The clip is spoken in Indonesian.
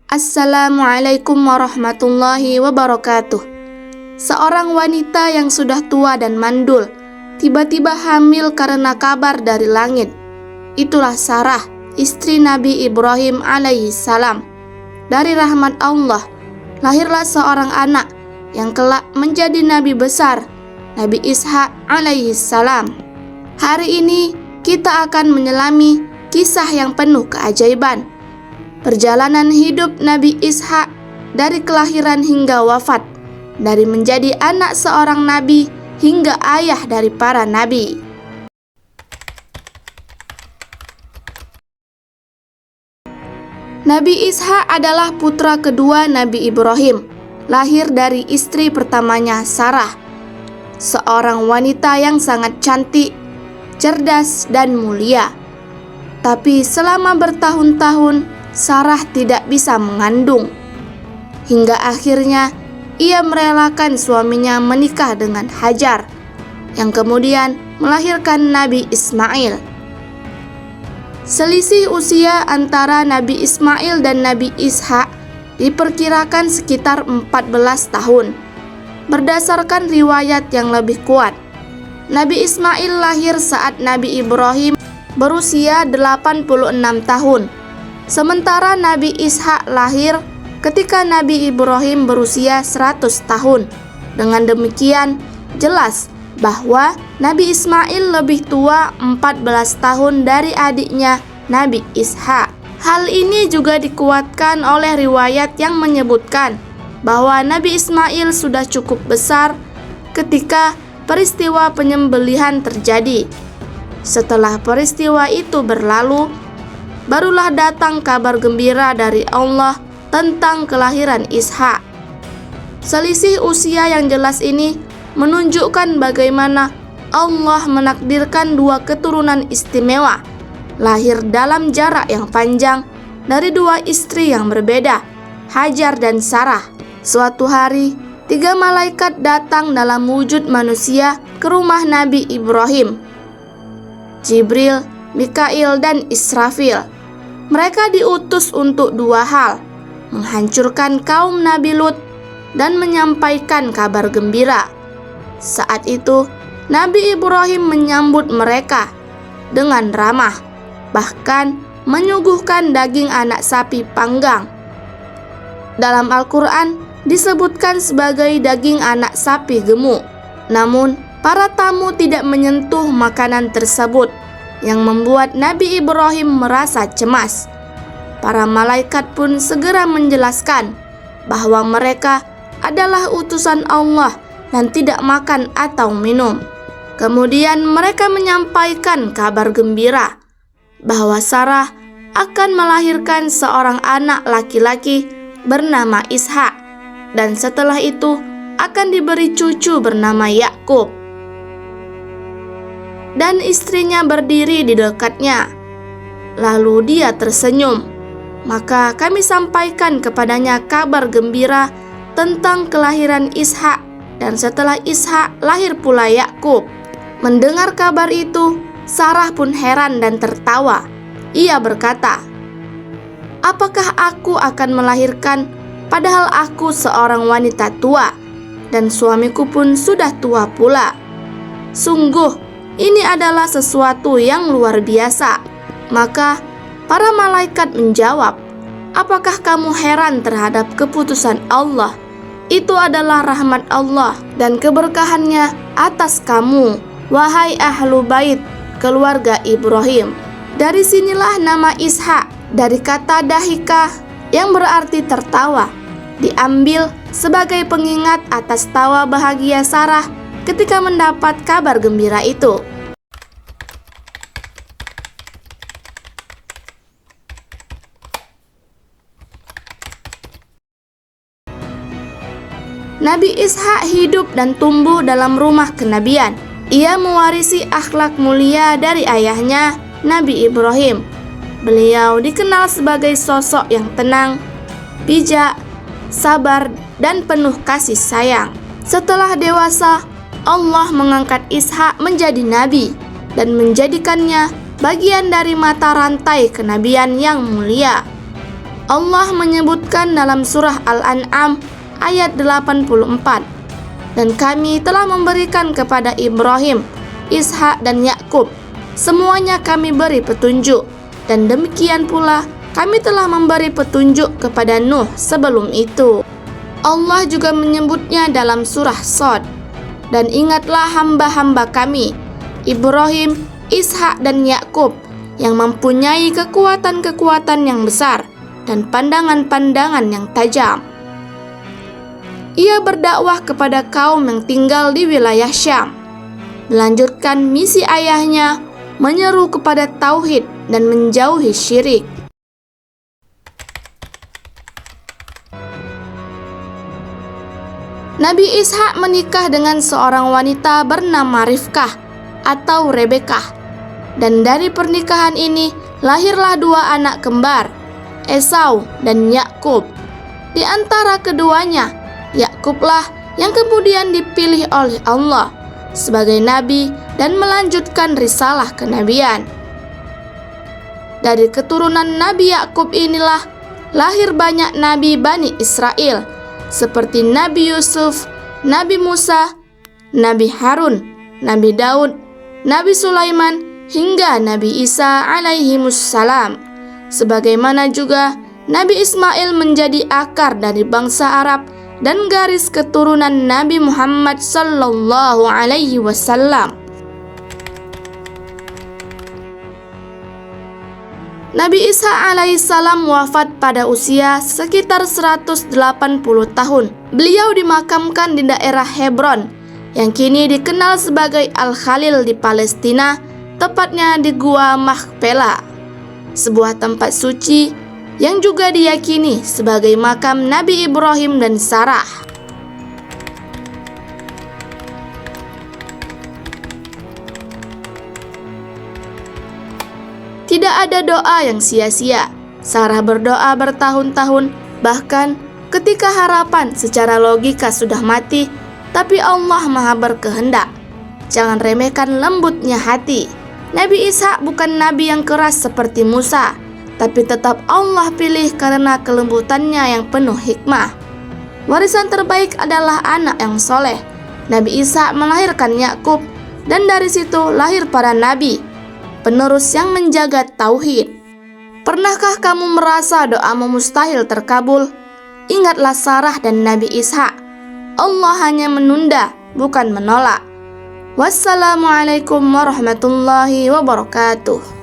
Assalamualaikum warahmatullahi wabarakatuh. Seorang wanita yang sudah tua dan mandul tiba-tiba hamil karena kabar dari langit. Itulah Sarah, istri Nabi Ibrahim alaihi salam. Dari rahmat Allah, lahirlah seorang anak yang kelak menjadi nabi besar, Nabi Ishak alaihi salam. Hari ini kita akan menyelami kisah yang penuh keajaiban. Perjalanan hidup Nabi Ishak dari kelahiran hingga wafat, dari menjadi anak seorang nabi hingga ayah dari para nabi. Nabi Ishak adalah putra kedua Nabi Ibrahim, lahir dari istri pertamanya Sarah, seorang wanita yang sangat cantik, cerdas, dan mulia. Tapi selama bertahun-tahun Sarah tidak bisa mengandung. Hingga akhirnya ia merelakan suaminya menikah dengan Hajar, yang kemudian melahirkan Nabi Ismail. Selisih usia antara Nabi Ismail dan Nabi Ishak diperkirakan sekitar 14 tahun. Berdasarkan riwayat yang lebih kuat, Nabi Ismail lahir saat Nabi Ibrahim berusia 86 tahun. Sementara Nabi Ishak lahir ketika Nabi Ibrahim berusia 100 tahun. Dengan demikian, jelas bahwa Nabi Ismail lebih tua 14 tahun dari adiknya Nabi Ishak. Hal ini juga dikuatkan oleh riwayat yang menyebutkan bahwa Nabi Ismail sudah cukup besar ketika peristiwa penyembelihan terjadi. Setelah peristiwa itu berlalu, barulah datang kabar gembira dari Allah tentang kelahiran Ishak. Selisih usia yang jelas ini menunjukkan bagaimana Allah menakdirkan dua keturunan istimewa, lahir dalam jarak yang panjang dari dua istri yang berbeda, Hajar dan Sarah. Suatu hari, 3 malaikat datang dalam wujud manusia ke rumah Nabi Ibrahim: Jibril, Mikail, dan Israfil. Mereka diutus untuk 2 hal: menghancurkan kaum Nabi Lut dan menyampaikan kabar gembira. Saat itu, Nabi Ibrahim menyambut mereka dengan ramah, bahkan menyuguhkan daging anak sapi panggang. Dalam Al-Quran disebutkan sebagai daging anak sapi gemuk. Namun, para tamu tidak menyentuh makanan tersebut, yang membuat Nabi Ibrahim merasa cemas. Para malaikat pun segera menjelaskan bahwa mereka adalah utusan Allah dan tidak makan atau minum. Kemudian mereka menyampaikan kabar gembira bahwa Sarah akan melahirkan seorang anak laki-laki bernama Ishak, dan setelah itu akan diberi cucu bernama Yakub. Dan istrinya berdiri di dekatnya. Lalu dia tersenyum. Maka kami sampaikan kepadanya kabar gembira tentang kelahiran Ishak, dan setelah Ishak lahir pula Yakub. Mendengar kabar itu, Sarah pun heran dan tertawa. Ia berkata, "Apakah aku akan melahirkan padahal aku seorang wanita tua dan suamiku pun sudah tua pula? Sungguh ini adalah sesuatu yang luar biasa." Maka para malaikat menjawab, "Apakah kamu heran terhadap keputusan Allah? Itu adalah rahmat Allah dan keberkahannya atas kamu, wahai ahlu bait keluarga Ibrahim." Dari sinilah nama Ishak dari kata dahika yang berarti tertawa, diambil sebagai pengingat atas tawa bahagia Sarah ketika mendapat kabar gembira itu. Nabi Ishak hidup dan tumbuh dalam rumah kenabian. Ia mewarisi akhlak mulia dari ayahnya, Nabi Ibrahim. Beliau dikenal sebagai sosok yang tenang, bijak, sabar, dan penuh kasih sayang. Setelah dewasa, Allah mengangkat Ishak menjadi nabi dan menjadikannya bagian dari mata rantai kenabian yang mulia. Allah menyebutkan dalam surah Al-An'am ayat 84, "Dan kami telah memberikan kepada Ibrahim, Ishak dan Yakub, semuanya kami beri petunjuk, dan demikian pula kami telah memberi petunjuk kepada Nuh sebelum itu." Allah juga menyebutnya dalam surah Shad, "Dan ingatlah hamba-hamba kami, Ibrahim, Ishak dan Yakub, yang mempunyai kekuatan-kekuatan yang besar dan pandangan-pandangan yang tajam." Ia berdakwah kepada kaum yang tinggal di wilayah Syam, melanjutkan misi ayahnya, menyeru kepada tauhid dan menjauhi syirik. Nabi Ishak menikah dengan seorang wanita bernama Rifkah atau Rebekah, dan dari pernikahan ini lahirlah dua anak kembar, Esau dan Yakub. Di antara keduanya, Yakublah yang kemudian dipilih oleh Allah sebagai nabi dan melanjutkan risalah kenabian. Dari keturunan Nabi Yakub inilah lahir banyak nabi Bani Israel, seperti Nabi Yusuf, Nabi Musa, Nabi Harun, Nabi Daud, Nabi Sulaiman, hingga Nabi Isa alaihimussalam. Sebagaimana juga Nabi Ismail menjadi akar dari bangsa Arab dan garis keturunan Nabi Muhammad sallallahu alaihi wasallam. Nabi Isa alaihissalam wafat pada usia sekitar 180 tahun. Beliau dimakamkan di daerah Hebron, yang kini dikenal sebagai Al-Khalil di Palestina, tepatnya di Gua Machpelah, sebuah tempat suci yang juga diyakini sebagai makam Nabi Ibrahim dan Sarah. Tidak ada doa yang sia-sia. Sarah berdoa bertahun-tahun, bahkan ketika harapan secara logika sudah mati, tapi Allah Maha berkehendak. Jangan remehkan lembutnya hati. Nabi Ishak bukan nabi yang keras seperti Musa, tapi tetap Allah pilih karena kelembutannya yang penuh hikmah. Warisan terbaik adalah anak yang soleh. Nabi Ishak melahirkan Yakub, dan dari situ lahir para nabi, penerus yang menjaga tauhid. Pernahkah kamu merasa doamu mustahil terkabul? Ingatlah Sarah dan Nabi Ishak. Allah hanya menunda, bukan menolak. Wassalamualaikum warahmatullahi wabarakatuh.